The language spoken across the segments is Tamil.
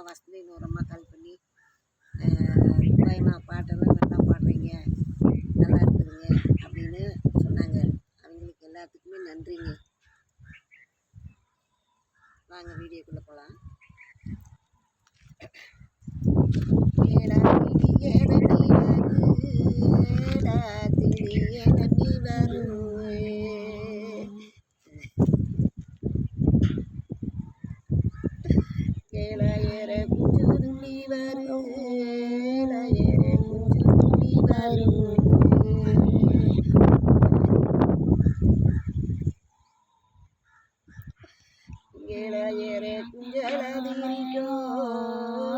வசந்தின்னு ஒரு அம்மா கால் பண்ணி பயமா பாட்டெல்லாம் நல்லா பாடுறீங்க, நல்லா இருக்குதுங்க அப்படின்னு சொன்னாங்க. அவங்களுக்கு எல்லாத்துக்குமே நன்றிங்க. வாங்க வீடியோக்குள்ளே போகலாம். ஏழாயிர குஞ்சு துள்ளி வரும், ஏழாயிர குஞ்சு துள்ளி வரும், ஏழாயிர குஞ்சலதிரிக்கும்,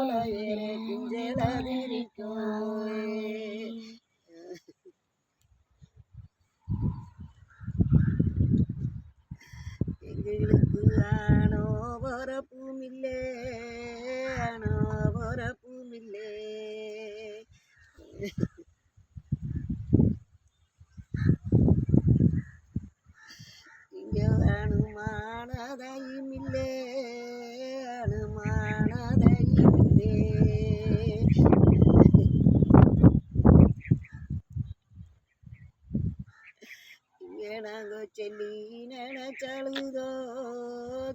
ஏழாயிர குஞ்சலதிரிக்கும். எங்களுக்கு ஆனோ பொறப்பும் இல்லை, ஆனோ பொறப்பும் இல்லை. இங்கே அனுமானதையும் இல்லை, அனுமானதையும் இல்லை. இங்கே நாங்கள் செல்லி நினைச்சழுதோ,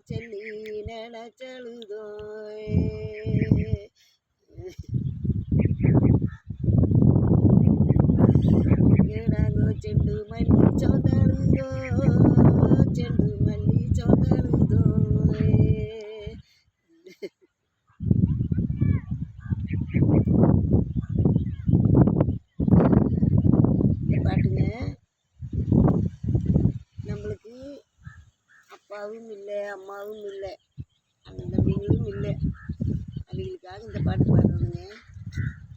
செல்லி நினைச்சழுதோ. இங்கே நாங்கள் செண்டு மல்லி சொந்தழுதோ, செண்டு மல்லி சொந்தழுதோ. பாட்டுங்க, நம்மளுக்கு அப்பாவும் இல்லை, அம்மாவும் இல்லை, அண்ணன் தம்பிங்களும் இல்லை. அவங்களுக்காக இந்த பாட்டு பாடுறதுங்க.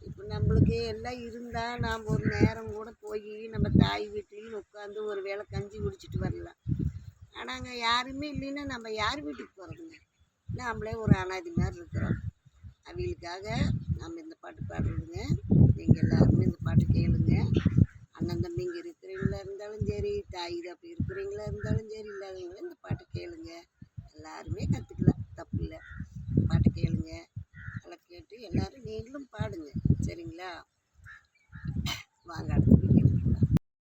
இப்போ நம்மளுக்கு எல்லாம் இருந்தால் நாம் ஒரு நேரம் கூட போய் நம்ம தாய் வீட்லேயும் உட்காந்து ஒரு வேளை கஞ்சி குடிச்சிட்டு வரலாம். ஆனால் அங்கே யாருமே இல்லைன்னா நம்ம யார் வீட்டுக்கு போகிறதுங்க? நாமளே ஒரு அனாதி மாதிரி இருக்கிறோம். அவங்களுக்காக நம்ம இந்த பாட்டு பாடுறதுங்க. நீங்கள் எல்லாருமே இந்த பாட்டு கேளுங்க. அண்ணன் தம்பிங்க இருக்கிறவங்களா இருந்தாலும் சரி, தாய் தப்பி இருக்கிறவங்களா இருந்தாலும் சரி, இல்லாதவங்களும் இந்த பாட்டு கேளுங்க. எல்லாருமே கற்றுக்கலாம், தப்பு இல்லை. பாட்டு கேளுங்க, நல்லா கேட்டு எல்லோரும் நீங்களும் பாடுங்க. சரிங்களா? வாங்க அடுத்து